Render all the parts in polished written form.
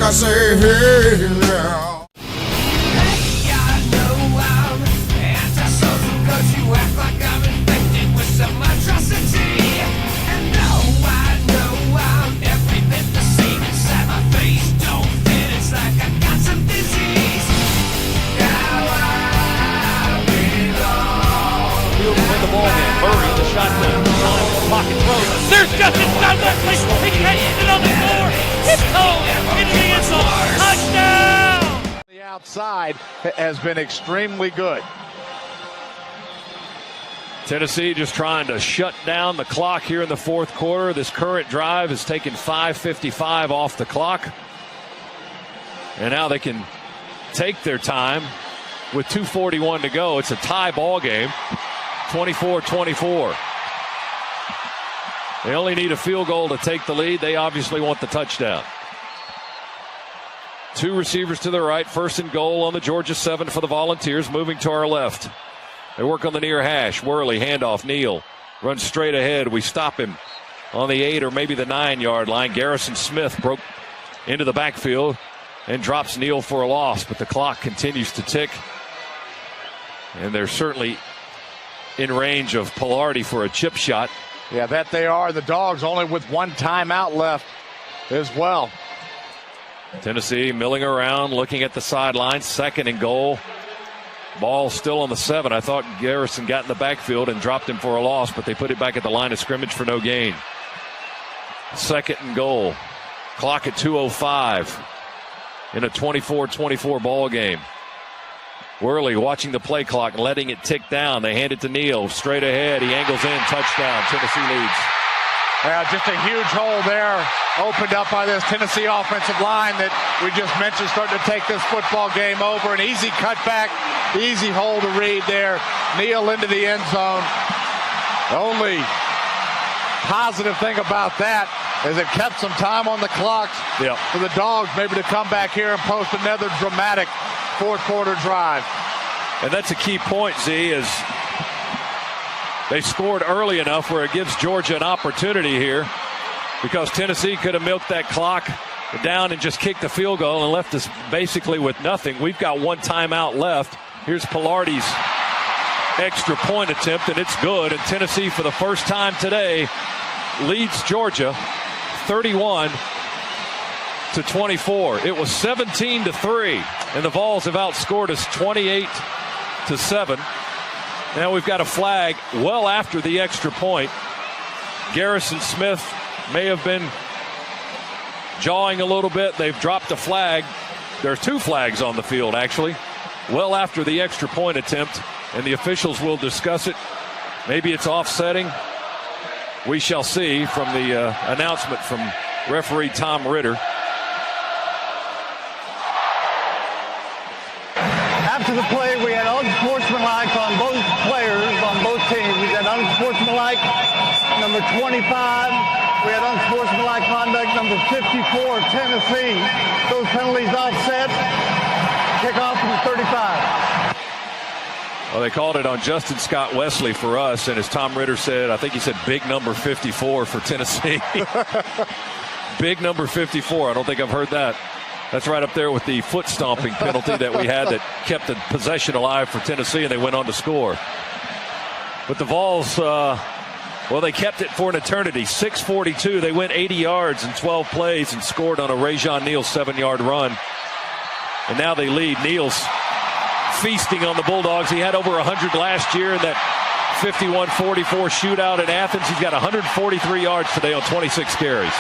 I say, hey now. Murray in the shotgun. Pocket throws. There's Justin Scott Wesley. He catches it on the floor. It's home into the end zone. Touchdown! The outside has been extremely good. Tennessee just trying to shut down the clock here in the fourth quarter. This current drive has taken 5:55 off the clock. And now they can take their time with 2:41 to go. It's a tie ball game. 24-24. They only need a field goal to take the lead. They obviously want the touchdown. Two receivers to the right. First and goal on the Georgia 7 for the Volunteers. Moving to our left. They work on the near hash. Worley, handoff. Neal runs straight ahead. We stop him on the 8 or maybe the 9-yard line. Garrison Smith broke into the backfield and drops Neal for a loss. But the clock continues to tick. And they're certainly in range of Pilardi for a chip shot. Yeah, that they are. The Dogs only with one timeout left as well. Tennessee milling around, looking at the sideline. Second and goal. Ball still on the 7. I thought Garrison got in the backfield and dropped him for a loss, but they put it back at the line of scrimmage for no gain. Second and goal. Clock at 2:05 in a 24-24 ball game. Worley watching the play clock and letting it tick down. They hand it to Neal. Straight ahead. He angles in. Touchdown. Tennessee leads. Yeah, just a huge hole there opened up by this Tennessee offensive line that we just mentioned starting to take this football game over. An easy cutback, easy hole to read there. Neal into the end zone. The only positive thing about that is it kept some time on the clock for the Dogs maybe to come back here and post another dramatic fourth quarter drive. And that's a key point, Z, is they scored early enough where it gives Georgia an opportunity here, because Tennessee could have milked that clock down and just kicked the field goal and left us basically with nothing. We've got one timeout left. Here's Pilardi's extra point attempt, and it's good. And Tennessee, for the first time today, leads Georgia 31-24. It was 17-3, and the Vols have outscored us 28-7. Now we've got a flag well after the extra point. Garrison Smith may have been jawing a little bit. They've dropped a flag. There's two flags on the field, actually, well after the extra point attempt, and the officials will discuss it. Maybe it's offsetting. We shall see from the announcement from referee Tom Ritter. After the play, we had unsportsmanlike on both players, on both teams. We had unsportsmanlike number 25. We had unsportsmanlike conduct number 54, Tennessee. Those penalties offset. Kickoff from 35. Well, they called it on Justin Scott Wesley for us, and as Tom Ritter said, I think he said big number 54 for Tennessee. Big number 54. I don't think I've heard that. That's right up there with the foot stomping penalty that we had that kept the possession alive for Tennessee, and they went on to score. But the Vols, well, they kept it for an eternity. 6:42. They went 80 yards in 12 plays and scored on a Rajon Neal 7-yard run. And now they lead. Neal's feasting on the Bulldogs. He had over 100 last year in that 51-44 shootout at Athens. He's got 143 yards today on 26 carries.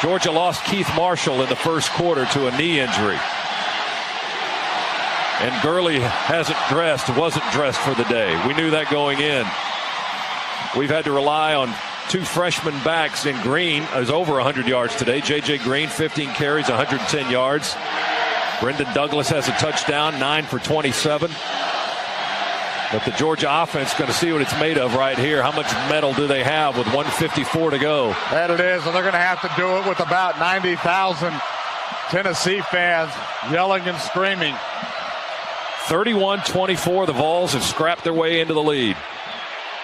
Georgia lost Keith Marshall in the first quarter to a knee injury. And Gurley wasn't dressed for the day. We knew that going in. We've had to rely on two freshman backs in Green, is over 100 yards today. J.J. Green, 15 carries, 110 yards. Brendan Douglas has a touchdown, 9 for 27. But the Georgia offense is going to see what it's made of right here. How much metal do they have with 1:54 to go? That it is, and they're going to have to do it with about 90,000 Tennessee fans yelling and screaming. 31-24, the Vols have scrapped their way into the lead.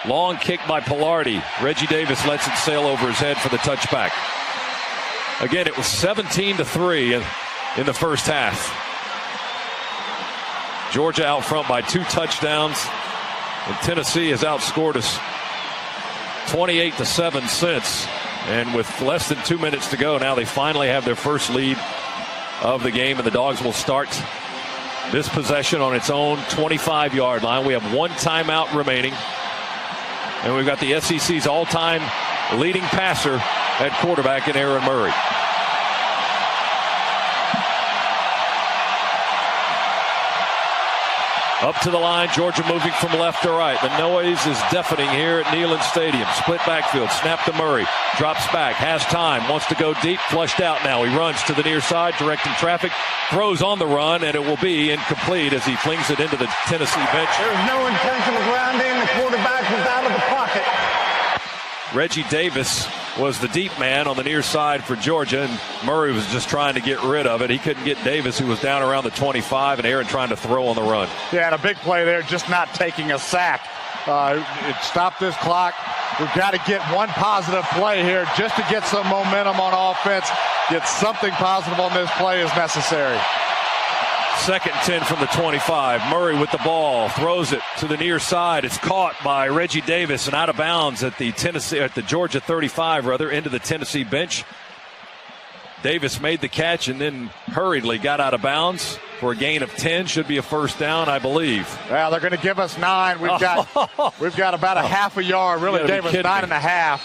Long kick by Pilardi. Reggie Davis lets it sail over his head for the touchback. Again, it was 17-3 in the first half. Georgia out front by 2 touchdowns, and Tennessee has outscored us 28-7 since. And with less than 2 minutes to go, now they finally have their first lead of the game, and the Dogs will start this possession on its own 25-yard line. We have 1 timeout remaining, and we've got the SEC's all-time leading passer at quarterback in Aaron Murray. Up to the line, Georgia moving from left to right. The noise is deafening here at Neyland Stadium. Split backfield, snap to Murray. Drops back, has time, wants to go deep, flushed out now. He runs to the near side, directing traffic, throws on the run, and it will be incomplete as he flings it into the Tennessee bench. There was no intentional grounding. The quarterback was out of the pocket. Reggie Davis was the deep man on the near side for Georgia, and Murray was just trying to get rid of it. He couldn't get Davis, who was down around the 25, and Aaron trying to throw on the run. Yeah, and a big play there, just not taking a sack. It stopped this clock. We've got to get one positive play here just to get some momentum on offense. Get something positive on this play is necessary. 2nd and 10 from the 25. Murray with the ball, throws it to the near side. It's caught by Reggie Davis and out of bounds at the Georgia 35, into the Tennessee bench. Davis made the catch and then hurriedly got out of bounds for a gain of 10. Should be a first down, I believe. Well, they're going to give us 9. We've got about a half a yard. Really gave us 9.5.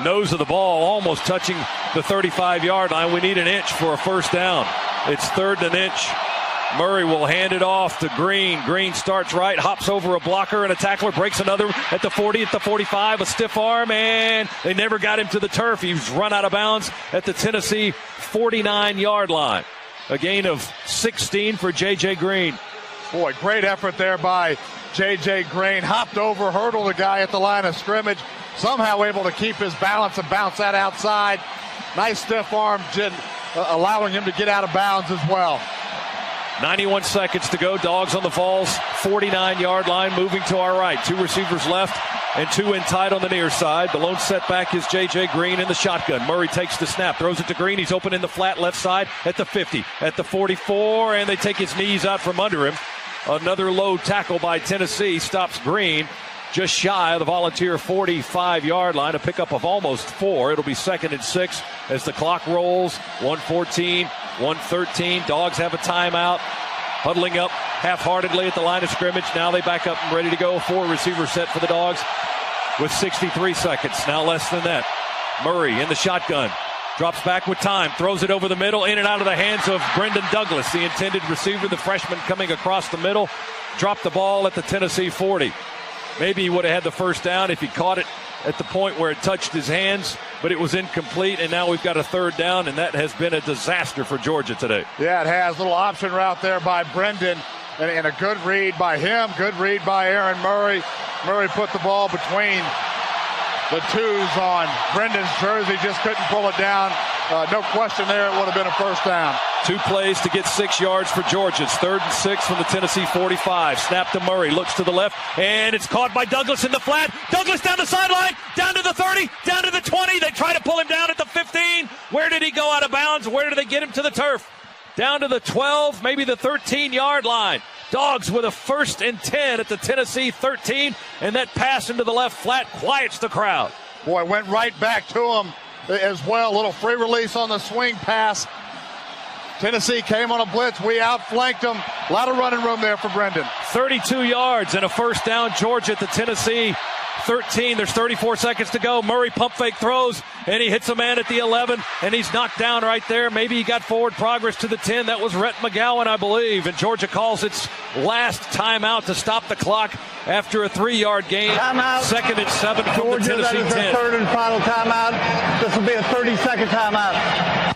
Nose of the ball almost touching the 35-yard line. We need an inch for a first down. It's 3rd and an inch. Murray will hand it off to Green. Green starts right, hops over a blocker and a tackler, breaks another at the 40, at the 45, a stiff arm, and they never got him to the turf. He's run out of bounds at the Tennessee 49-yard line. A gain of 16 for J.J. Green. Boy, great effort there by J.J. Green. Hopped over, hurdled a guy at the line of scrimmage. Somehow able to keep his balance and bounce that outside. Nice stiff arm, allowing him to get out of bounds as well. 91 seconds to go. Dogs on the Vols 49-yard line, moving to our right. 2 receivers left and 2 in tight on the near side. The lone setback is J.J. Green in the shotgun. Murray takes the snap, throws it to Green. He's open in the flat left side at the 50, at the 44, and they take his knees out from under him. Another low tackle by Tennessee stops Green just shy of the Volunteer 45-yard line, a pickup of almost 4. It'll be 2nd and 6 as the clock rolls. 1:14, 1:13. Dogs have a timeout, huddling up half-heartedly at the line of scrimmage. Now they back up and ready to go. 4 receiver set for the Dogs with 63 seconds. Now less than that. Murray in the shotgun. Drops back with time, throws it over the middle, in and out of the hands of Brendan Douglas, the intended receiver, the freshman coming across the middle. Dropped the ball at the Tennessee 40. Maybe he would have had the first down if he caught it at the point where it touched his hands, but it was incomplete, and now we've got a 3rd down, and that has been a disaster for Georgia today. Yeah, it has. Little option route there by Brendan, and a good read by him, good read by Aaron Murray. Murray put the ball between the twos on Brendan's jersey, just couldn't pull it down. No question there, it would have been a first down. 2 plays to get 6 yards for Georgia. It's 3rd and 6 from the Tennessee 45. Snap to Murray, looks to the left, and it's caught by Douglas in the flat. Douglas down the sideline, down to the 30, down to the 20. They try to pull him down at the 15. Where did he go out of bounds? Where did they get him to the turf? Down to the 12, maybe the 13-yard line. Dogs with a 1st and 10 at the Tennessee 13, and that pass into the left flat quiets the crowd. Boy, went right back to him as well. A little free release on the swing pass. Tennessee came on a blitz. We outflanked them. A lot of running room there for Brendan. 32 yards and a first down. Georgia at the Tennessee 13. There's 34 seconds to go. Murray pump fake throws, and he hits a man at the 11, and he's knocked down right there. Maybe he got forward progress to the 10. That was Rhett McGowan, I believe. And Georgia calls its last timeout to stop the clock after a 3-yard gain. Timeout. 2nd and 7 from Georgia, the Tennessee 10. That is their 3rd and final timeout. This will be a 30-second timeout.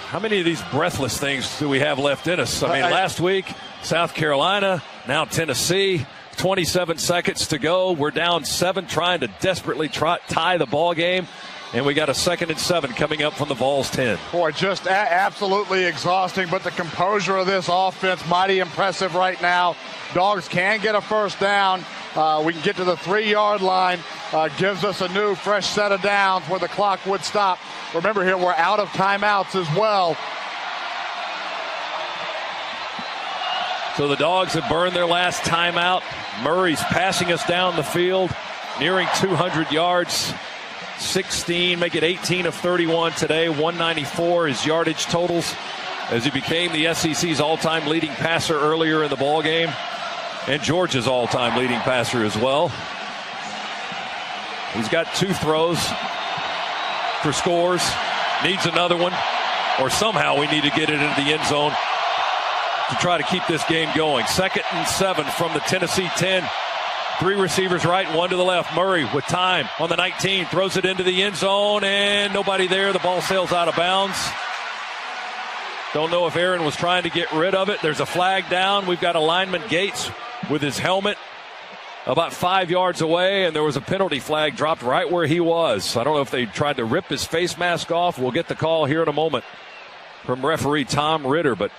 How many of these breathless things do we have left in us? I mean, last week, South Carolina, now Tennessee. 27 seconds to go. We're down 7, trying to desperately tie the ball game. And we got a 2nd and 7 coming up from the Vols 10. Boy, just absolutely exhausting, but the composure of this offense, mighty impressive right now. Dogs can get a first down. We can get to the 3-yard line. Gives us a new fresh set of downs where the clock would stop remember here, we're out of timeouts as well. So the Dogs have burned their last timeout. Murray's passing us down the field, nearing 200 yards. 16, make it 18 of 31 today. 194 his yardage totals as he became the SEC's all-time leading passer earlier in the ball game, and Georgia's all-time leading passer as well. He's got 2 throws for scores, needs another one, or somehow we need to get it into the end zone to try to keep this game going. 2nd and 7 from the Tennessee 10. 3 receivers right, 1 to the left. Murray with time on the 19, throws it into the end zone, and nobody there. The ball sails out of bounds. Don't know if Aaron was trying to get rid of it. There's a flag down. We've got a lineman, Gates, with his helmet about 5 yards away, and there was a penalty flag dropped right where he was. I don't know if they tried to rip his face mask off. We'll get the call here in a moment from referee Tom Ritter, but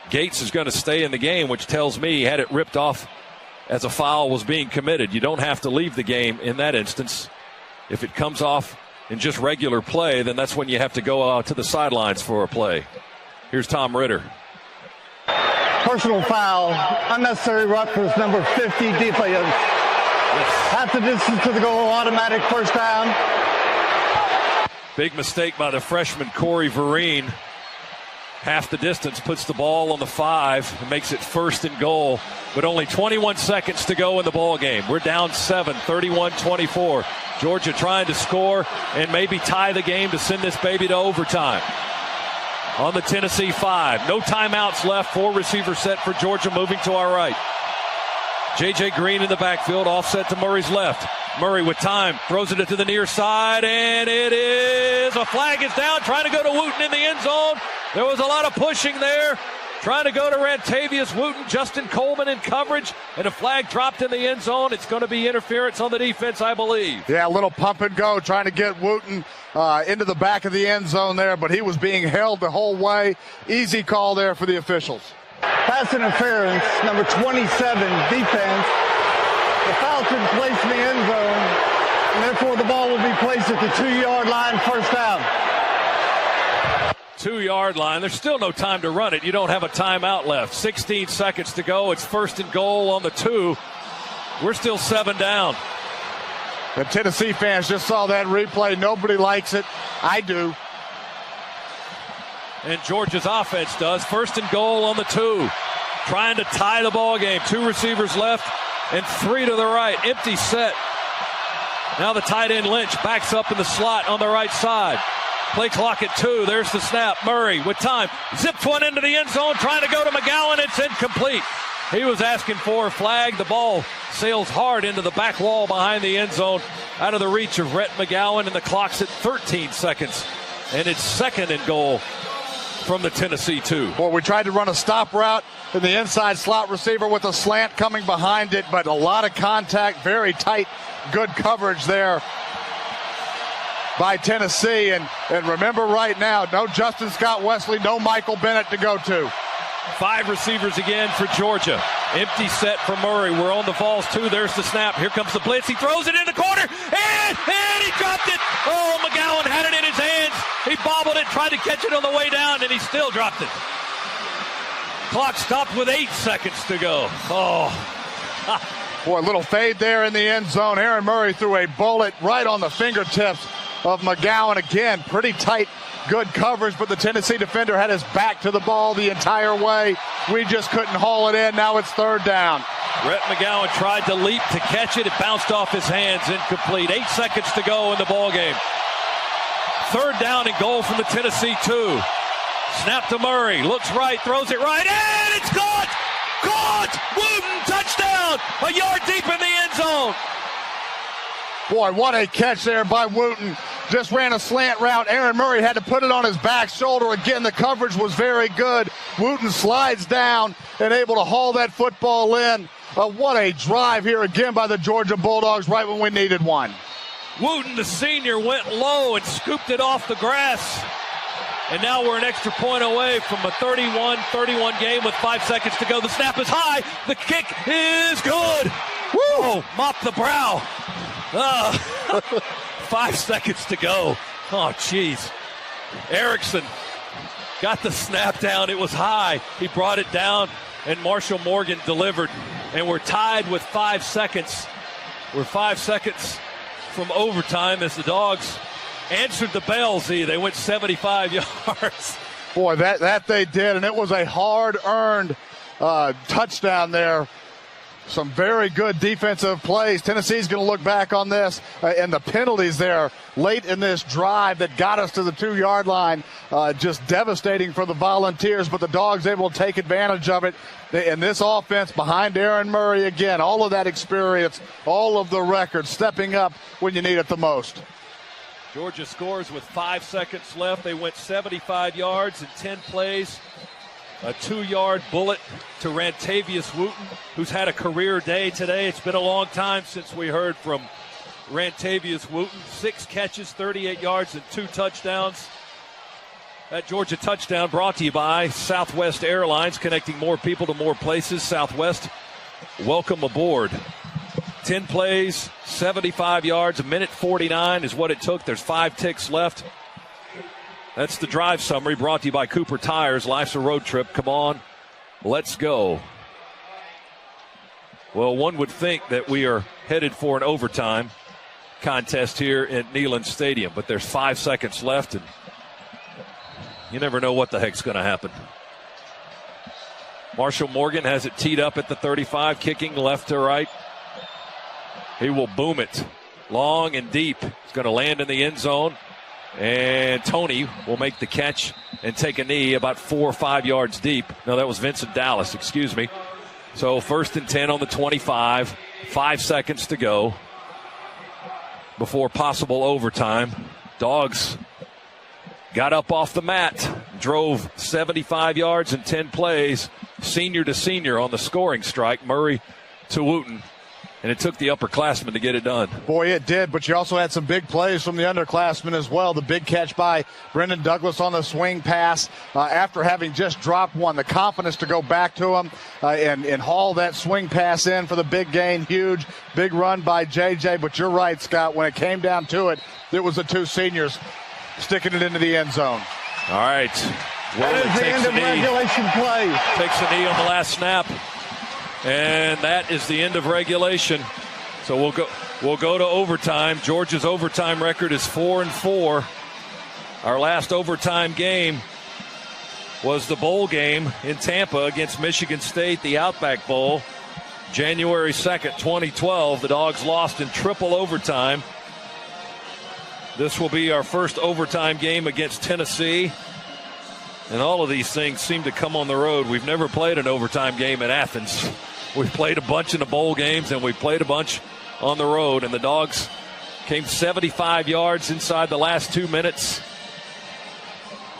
Gates is going to stay in the game, which tells me he had it ripped off as a foul was being committed. You don't have to leave the game in that instance. If it comes off in just regular play, then that's when you have to go to the sidelines for a play. Here's Tom Ritter. Personal foul, unnecessary Rutgers, number 50, defense. Half the distance to the goal, automatic first down. Big mistake by the freshman Corey Vereen. Half the distance, puts the ball on the 5 and makes it 1st and goal, but only 21 seconds to go in the ball game. We're down 7, 31-24. Georgia trying to score and maybe tie the game to send this baby to overtime. On the Tennessee 5, no timeouts left. 4 receiver set for Georgia, moving to our right. J.J. Green in the backfield, offset to Murray's left. Murray with time, throws it to the near side, and it is, a flag is down, trying to go to Wooten in the end zone. There was a lot of pushing there, trying to go to Rantavius Wooten, Justin Coleman in coverage, and a flag dropped in the end zone. It's going to be interference on the defense, I believe. Yeah, a little pump and go, trying to get Wooten into the back of the end zone there, but he was being held the whole way. Easy call there for the officials. Pass interference, number 27, defense. The foul took place in the end zone, and therefore the ball will be placed at the 2-yard line, first down. 2-yard line. There's still no time to run it. You don't have a timeout left. 16 seconds to go. It's 1st and goal on the 2. We're still 7 down. The Tennessee fans just saw that replay. Nobody likes it. I do. And Georgia's offense does. 1st and goal on the 2. Trying to tie the ball game. 2 receivers left and 3 to the right. Empty set. Now the tight end Lynch backs up in the slot on the right side. Play clock at 2. There's the snap. Murray with time. Zips one into the end zone. Trying to go to McGowan. It's incomplete. He was asking for a flag. The ball sails hard into the back wall behind the end zone, out of the reach of Rhett McGowan, and the clock's at 13 seconds. And it's 2nd and goal from the Tennessee 2. Well, we tried to run a stop route in the inside slot receiver with a slant coming behind it, but a lot of contact, very tight, good coverage there by Tennessee. And remember right now, no Justin Scott Wesley, no Michael Bennett to go to. 5 receivers again for Georgia. Empty set for Murray. We're on the Vols 2. There's the snap. Here comes the blitz. He throws it in the corner, and he dropped it. Oh, McGowan had it in his hands. He bobbled it, tried to catch it on the way down, and he still dropped it. Clock stopped with 8 seconds to go. Oh. Boy, a little fade there in the end zone. Aaron Murray threw a bullet right on the fingertips of McGowan. Again, pretty tight, good coverage, but the Tennessee defender had his back to the ball the entire way. We just couldn't haul it in. Now it's 3rd down. Rhett McGowan tried to leap to catch it. It bounced off his hands, incomplete. 8 seconds to go in the ball game. 3rd down and goal from the Tennessee 2. Snap to Murray. Looks right, throws it right, and it's caught! Caught! Wooten, touchdown! A yard deep in the end zone. Boy, what a catch there by Wooten. Just ran a slant route. Aaron Murray had to put it on his back shoulder. Again, the coverage was very good. Wooten slides down and able to haul that football in. What a drive here again by the Georgia Bulldogs right when we needed one. Wooten, the senior, went low and scooped it off the grass. And now we're an extra point away from a 31-31 game with 5 seconds to go. The snap is high. The kick is good. Woo! Mop the brow. 5 seconds to go. Oh, jeez. Erickson got the snap down. It was high. He brought it down, and Marshall Morgan delivered. And we're tied with 5 seconds. We're 5 seconds from overtime as the Dogs answered the bell. They went 75 yards. Boy, that they did, and it was a hard-earned touchdown there. Some very good defensive plays. Tennessee's going to look back on this and the penalties there late in this drive that got us to the 2-yard line. Just devastating for the Volunteers, but the Dogs able to take advantage of it. And this offense behind Aaron Murray again, all of that experience, all of the records, stepping up when you need it the most. Georgia scores with 5 seconds left. They went 75 yards in 10 plays. A 2-yard bullet to Rantavius Wooten, who's had a career day today. It's been a long time since we heard from Rantavius Wooten. 6 catches, 38 yards, and 2 touchdowns. That Georgia touchdown brought to you by Southwest Airlines, connecting more people to more places. Southwest, welcome aboard. 10 plays, 75 yards, 1:49 is what it took. There's 5 ticks left. That's the drive summary brought to you by Cooper Tires. Life's a road trip. Come on, let's go. Well, one would think that we are headed for an overtime contest here at Neyland Stadium, but there's 5 seconds left, and you never know what the heck's going to happen. Marshall Morgan has it teed up at the 35, kicking left to right. He will boom it long and deep. It's going to land in the end zone. And Tony will make the catch and take a knee about 4 or 5 yards deep. No, that was Vincent Dallas, excuse me. So 1st and 10 on the 25. 5 seconds to go before possible overtime. Dogs got up off the mat, drove 75 yards in 10 plays, senior to senior on the scoring strike, Murray to Wooten. And it took the upperclassmen to get it done. Boy, it did, but you also had some big plays from the underclassmen as well. The big catch by Brendan Douglas on the swing pass after having just dropped one. The confidence to go back to him and haul that swing pass in for the big gain. Huge, big run by JJ. But you're right, Scott, when it came down to it, it was the 2 seniors sticking it into the end zone. All right. Well, that is the end of regulation play. Takes a knee on the last snap. And that is the end of regulation. So we'll go to overtime. Georgia's overtime record is 4-4. Our last overtime game was the bowl game in Tampa against Michigan State, the Outback Bowl, January 2nd, 2012. The Dogs lost in triple overtime. This will be our first overtime game against Tennessee. And all of these things seem to come on the road. We've never played an overtime game in Athens. We've played a bunch in the bowl games, and we played a bunch on the road. And the Dogs came 75 yards inside the last 2 minutes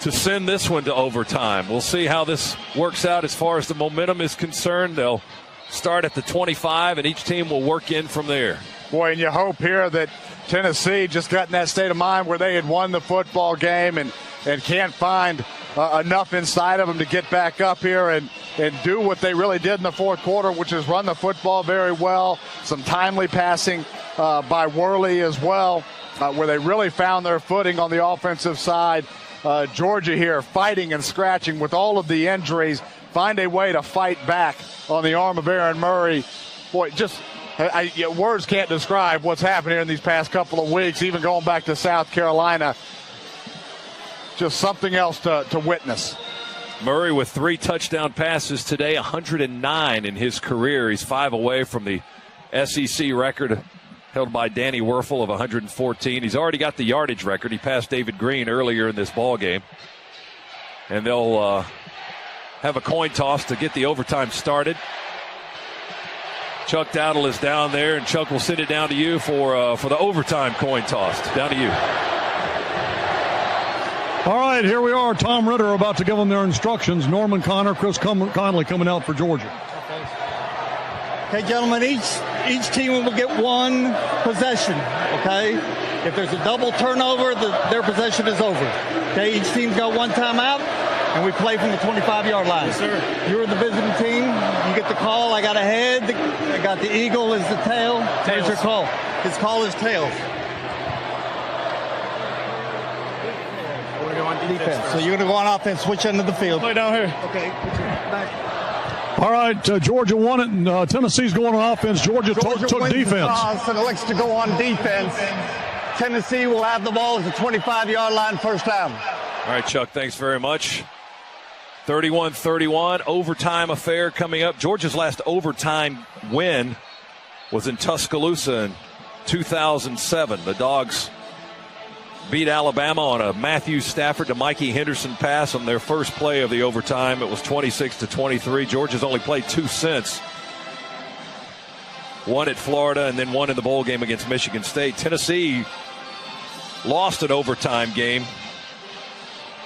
to send this one to overtime. We'll see how this works out as far as the momentum is concerned. They'll start at the 25, and each team will work in from there. Boy, and you hope here that Tennessee just got in that state of mind where they had won the football game and can't find enough inside of them to get back up here and do what they really did in the fourth quarter, which is run the football very well. Some timely passing by Worley as well, where they really found their footing on the offensive side. Georgia here fighting and scratching with all of the injuries, find a way to fight back on the arm of Aaron Murray. Boy, just words can't describe what's happened here in these past couple of weeks, even going back to South Carolina. Just something else to witness. Murray with 3 touchdown passes today, 109 in his career. He's 5 away from the SEC record held by Danny Werfel of 114. He's already got the yardage record. He passed David Green earlier in this ball game. And they'll have a coin toss to get the overtime started. Chuck Dowdle is down there, and Chuck will send it down to you for the overtime coin toss. Down to you. All right, here we are. Tom Ritter about to give them their instructions. Norman Connor, Chris Conley coming out for Georgia. Okay, gentlemen, each team will get 1 possession, okay? If there's a double turnover, their possession is over. Okay, each team's got 1 timeout, and we play from the 25-yard line. Yes, sir. You're the visiting team. You get the call. I got a head. I got the eagle as the tail. Tails. Here's your call. His call is tails. defense. So you're going to go on offense, switch into the field. Play down here. Okay. Back. All right, Georgia won it, and Tennessee's going on offense. Georgia took wins defense. the toss and elects to go on defense. Tennessee will have the ball at the 25-yard line, first down. All right, Chuck, thanks very much. 31-31, overtime affair coming up. Georgia's last overtime win was in Tuscaloosa in 2007. The Dogs beat Alabama on a Matthew Stafford to Mikey Henderson pass on their first play of the overtime. It was 26-23. Georgia's only played 2 since. One at Florida and then one in the bowl game against Michigan State. Tennessee lost an overtime game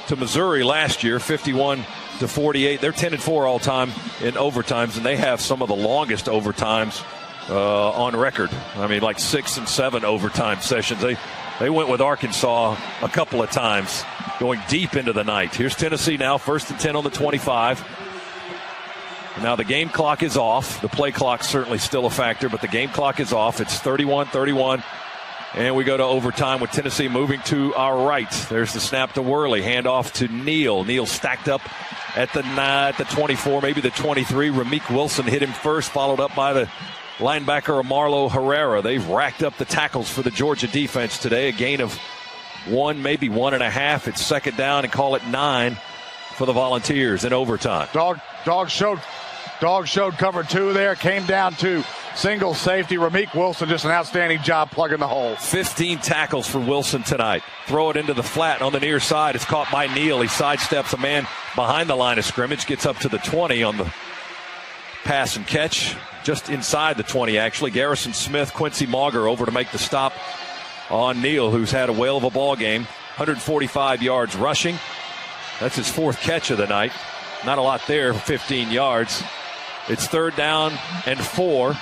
to Missouri last year, 51-48. They're 10-4 all time in overtimes, and they have some of the longest overtimes on record. I mean, like 6 and 7 overtime sessions. They went with Arkansas a couple of times, going deep into the night. Here's Tennessee now, 1st and 10 on the 25. Now the game clock is off. The play clock's certainly still a factor, but the game clock is off. It's 31-31. And we go to overtime with Tennessee moving to our right. There's the snap to Worley. Handoff to Neal. Neal stacked up at the 24, maybe the 23. Ramik Wilson hit him first, followed up by the linebacker Marlo Herrera. They've racked up the tackles for the Georgia defense today. A gain of 1, maybe 1.5. It's second down and call it 9 for the Volunteers in overtime. Dog showed cover 2 there. Came down to single safety. Ramik Wilson, just an outstanding job plugging the hole. 15 tackles for Wilson tonight. Throw it into the flat on the near side. It's caught by Neal. He sidesteps a man behind the line of scrimmage. Gets up to the 20 on the pass and catch. Just inside the 20, actually. Garrison Smith, Quincy Mauger over to make the stop on Neal, who's had a whale of a ball game. 145 yards rushing. That's his 4th catch of the night. Not a lot there, 15 yards. It's 3rd down and 4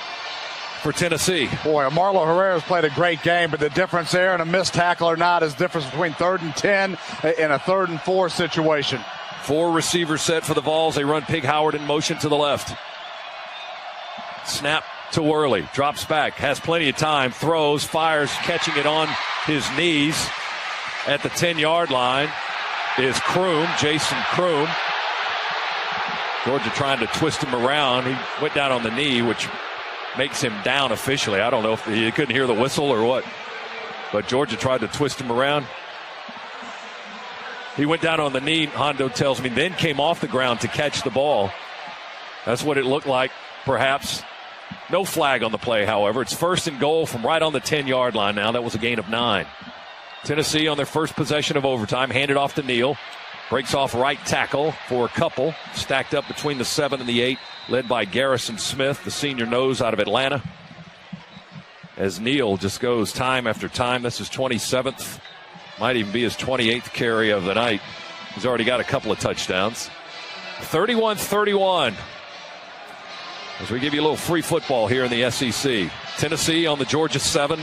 for Tennessee. Boy, Marlo Herrera's played a great game, but the difference there in a missed tackle or not is the difference between 3rd and 10 and a 3rd and 4 situation. 4 receivers set for the Vols. They run Pig Howard in motion to the left. Snap to Worley. Drops back. Has plenty of time. Throws. Fires. Catching it on his knees at the 10-yard line is Kroom, Jason Kroom. Georgia trying to twist him around. He went down on the knee, which makes him down officially. I don't know if he couldn't hear the whistle or what. But Georgia tried to twist him around. He went down on the knee, Hondo tells me, then came off the ground to catch the ball. That's what it looked like, perhaps. No flag on the play, however. It's 1st and goal from right on the 10-yard line now. That was a gain of 9. Tennessee on their first possession of overtime. Handed off to Neal. Breaks off right tackle for a couple. Stacked up between the 7 and the 8. Led by Garrison Smith, the senior nose out of Atlanta. As Neal just goes time after time. This is 27th. Might even be his 28th carry of the night. He's already got a couple of touchdowns. 31-31. As we give you a little free football here in the SEC. Tennessee on the Georgia 7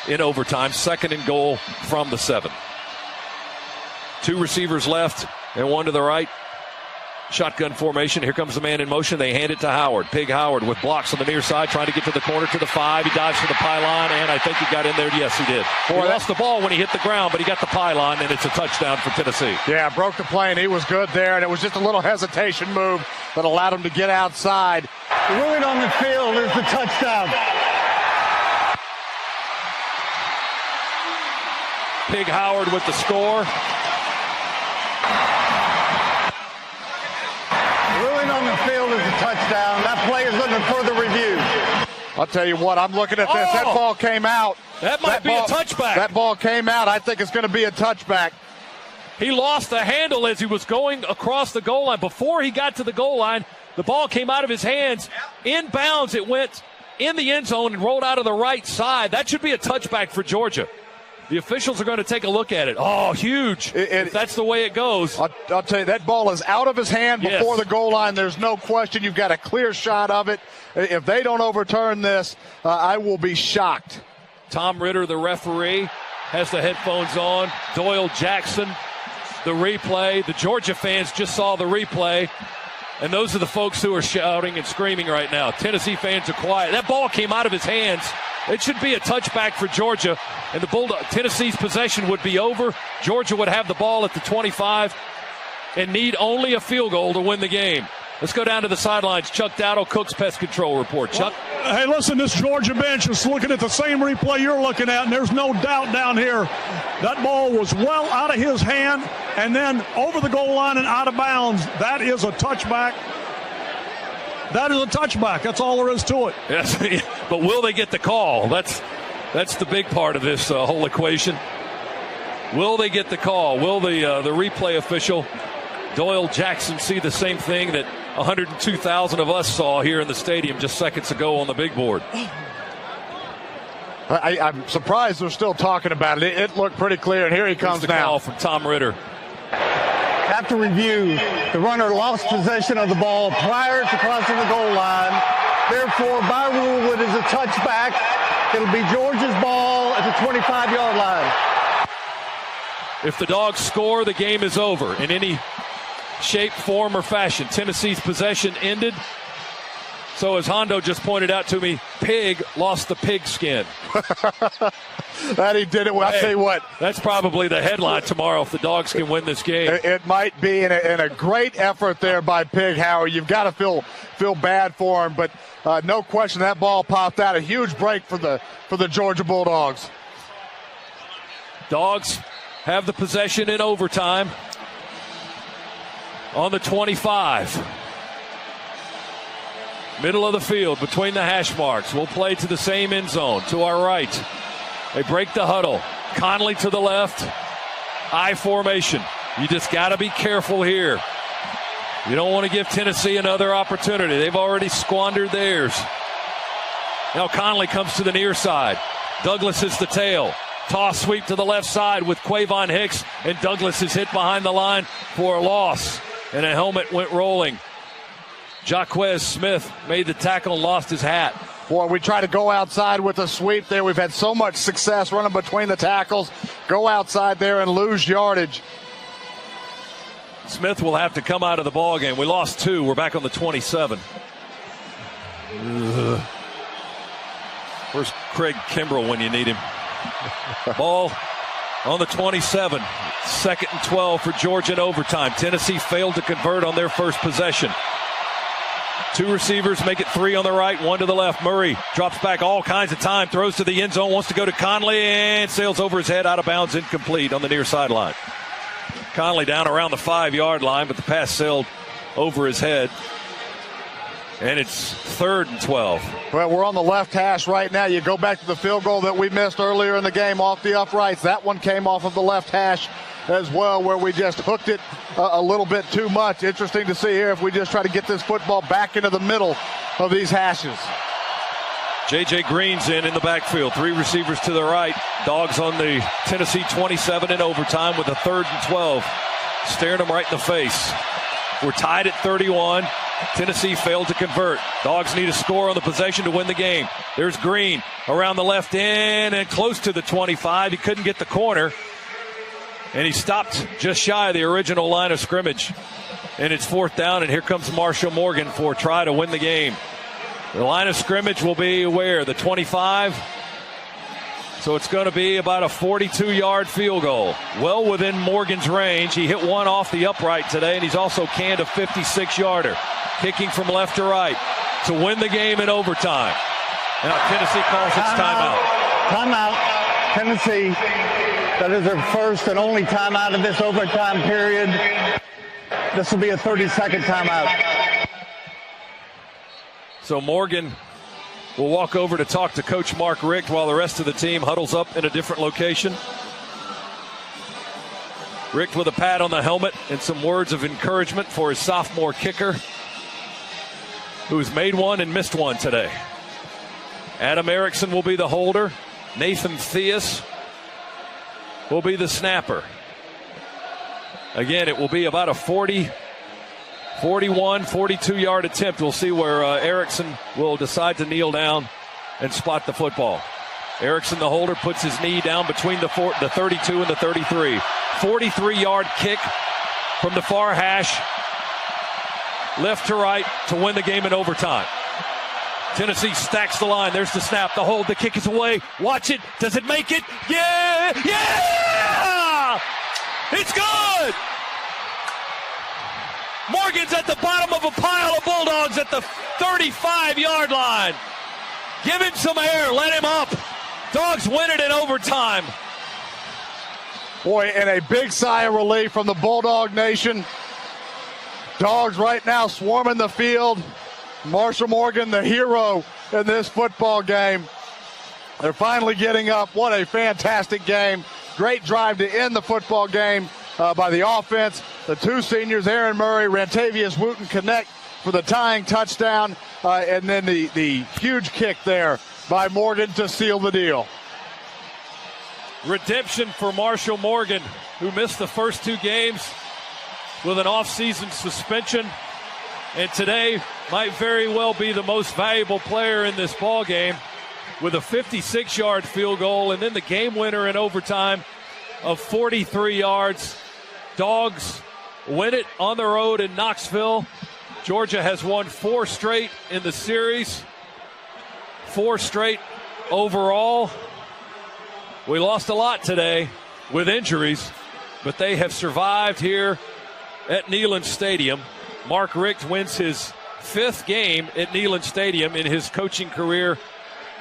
in overtime. 2nd and goal from the 7. 2 receivers left and 1 to the right. Shotgun formation. Here comes the man in motion. They hand it to Howard. Pig Howard with blocks on the near side, trying to get to the corner to the 5. He dives for the pylon, and I think he got in there. Yes, he did. He lost the ball when he hit the ground, but he got the pylon, and it's a touchdown for Tennessee. Yeah, broke the play, and he was good there, and it was just a little hesitation move that allowed him to get outside. The ruling on the field is the touchdown. Pig Howard with the score. On the field is a touchdown. That play is under further review. I'll tell you what, I'm looking at this. That ball came out. That might be a touchback. That ball came out. I think it's going to be a touchback. He lost the handle as he was going across the goal line. Before he got to the goal line, the ball came out of his hands. Inbounds, it went in the end zone and rolled out of the right side. That should be a touchback for Georgia. The officials are going to take a look at it. Oh, huge. If that's the way it goes. I'll tell you, that ball is out of his hand before the goal line. There's no question. You've got a clear shot of it. If they don't overturn this, I will be shocked. Tom Ritter, the referee, has the headphones on. Doyle Jackson, the replay. The Georgia fans just saw the replay. And those are the folks who are shouting and screaming right now. Tennessee fans are quiet. That ball came out of his hands It should be a touchback for Georgia, and Tennessee's possession would be over. Georgia would have the ball at the 25 and need only a field goal to win the game. Let's go down to the sidelines. Chuck Dowdle, Cook's Pest Control Report. Chuck? Well, hey, listen, this Georgia bench is looking at the same replay you're looking at, and there's no doubt down here that ball was well out of his hand and then over the goal line and out of bounds. That is a touchback. That is a touchback. That's all there is to it. Yes, but will they get the call? That's the big part of this whole equation. Will they get the call? Will the replay official, Doyle Jackson, see the same thing that 102,000 of us saw here in the stadium just seconds ago on the big board? I'm surprised they're still talking about it. It looked pretty clear, and here he comes now. Call from Tom Ritter. After review, the runner lost possession of the ball prior to crossing the goal line. Therefore, by rule, it is a touchback. It'll be Georgia's ball at the 25-yard line. If the Dogs score, the game is over in any shape, form, or fashion. Tennessee's possession ended. So as Hondo just pointed out to me, Pig lost the pig skin. That he did it. Well, I'll tell you what. That's probably the headline tomorrow if the Dogs can win this game. It might be in a great effort there by Pig, Howard. You've got to feel bad for him, but no question that ball popped out. A huge break for the Georgia Bulldogs. Dogs have the possession in overtime on the 25. Middle of the field between the hash marks. We'll play to the same end zone to our right. They break the huddle. Conley to the left. I formation. You just got to be careful here. You don't want to give Tennessee another opportunity. They've already squandered theirs. Now Conley comes to the near side. Douglas is the tail. Toss sweep to the left side with Quavon Hicks, and Douglas is hit behind the line for a loss, and a helmet went rolling. Jaquez Smith made the tackle and lost his hat. Boy, we try to go outside with a sweep there. We've had so much success running between the tackles. Go outside there and lose yardage. Smith will have to come out of the ball game. We lost 2. We're back on the 27. Where's Craig Kimbrell when you need him? Ball on the 27. 2nd and 12 for Georgia in overtime. Tennessee failed to convert on their first possession. 2 receivers make it 3 on the right, 1 to the left. Murray drops back all kinds of time, throws to the end zone, wants to go to Conley, and sails over his head, out of bounds, incomplete on the near sideline. Conley down around the 5-yard line, but the pass sailed over his head. And it's 3rd and 12. Well, we're on the left hash right now. You go back to the field goal that we missed earlier in the game off the uprights. That one came off of the left hash as well, where we just hooked it a little bit too much. Interesting to see here if we just try to get this football back into the middle of these hashes. J.J. Green's in the backfield. 3 receivers to the right. Dogs on the Tennessee 27 in overtime with a 3rd and 12. Staring them right in the face. We're tied at 31. Tennessee failed to convert. Dogs need a score on the possession to win the game. There's Green around the left end and close to the 25. He couldn't get the corner. And he stopped just shy of the original line of scrimmage. And it's 4th down, and here comes Marshall Morgan for a try to win the game. The line of scrimmage will be where? The 25. So it's going to be about a 42-yard field goal. Well within Morgan's range. He hit one off the upright today, and he's also canned a 56-yarder. Kicking from left to right to win the game in overtime. Now Tennessee calls its timeout. Timeout. Tennessee. That is their first and only timeout of this overtime period. This will be a 30-second timeout. So Morgan will walk over to talk to Coach Mark Richt while the rest of the team huddles up in a different location. Richt with a pat on the helmet and some words of encouragement for his sophomore kicker, who's made one and missed one today. Adam Erickson will be the holder. Nathan Theus will be the snapper. Again, it will be about a 42-yard attempt. We'll see where Erickson will decide to kneel down and spot the football. Erickson, the holder, puts his knee down between the 32 and the 33. 43-yard kick from the far hash, left to right, to win the game in overtime. Tennessee stacks the line. There's the snap, the hold, the kick is away. Watch it. Does it make it? Yeah! Yeah! It's good! Morgan's at the bottom of a pile of Bulldogs at the 35-yard line. Give him some air. Let him up. Dogs win it in overtime. Boy, and a big sigh of relief from the Bulldog Nation. Dogs right now swarming the field. Marshall Morgan, the hero in this football game. They're finally getting up. What a fantastic game. Great drive to end the football game by the offense. The two seniors, Aaron Murray, Rantavius Wooten, connect for the tying touchdown. And then the huge kick there by Morgan to seal the deal. Redemption for Marshall Morgan, who missed the first two games with an off-season suspension. And today might very well be the most valuable player in this ball game with a 56-yard field goal and then the game winner in overtime of 43 yards. Dogs win it on the road in Knoxville. Georgia has won 4 straight in the series, 4 straight overall. We lost a lot today with injuries, but they have survived here at Neyland Stadium. Mark Richt wins his 5th game at Neyland Stadium in his coaching career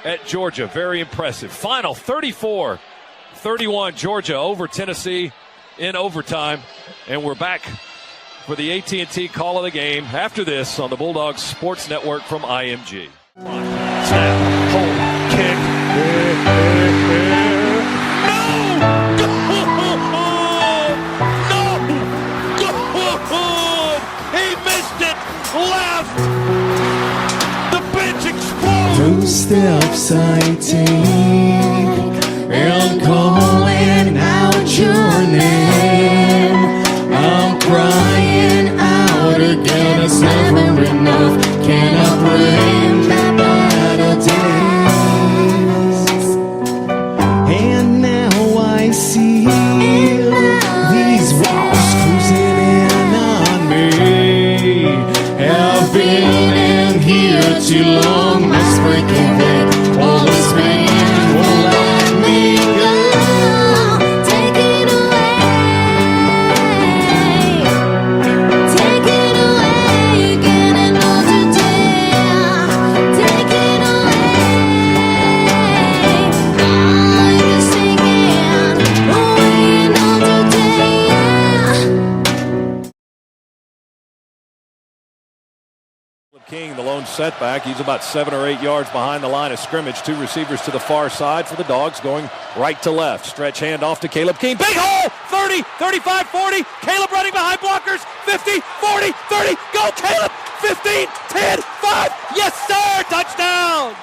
at Georgia. Very impressive. Final 34-31, Georgia over Tennessee in overtime. And we're back for the AT&T call of the game after this on the Bulldogs Sports Network from IMG. Snap, hold, kick. Left. The bench explodes. Those steps I take and calling out your name. I'm crying out again. It's never enough. Can I bring back better days? And now I see these walls closing in on me. I've been in here too long, must break away. All this pain won't let me go. Take it away, get another day. Take it away, I'm just singing away another day. King, the lone setback. He's about 7 or 8 yards behind the line of scrimmage. 2 receivers to the far side for the Dogs, going right to left. Stretch handoff to Caleb King. Big hole! 30, 35, 40. Caleb running behind blockers. 50, 40, 30. Go Caleb! 15, 10, 5. Yes, sir! Touchdown!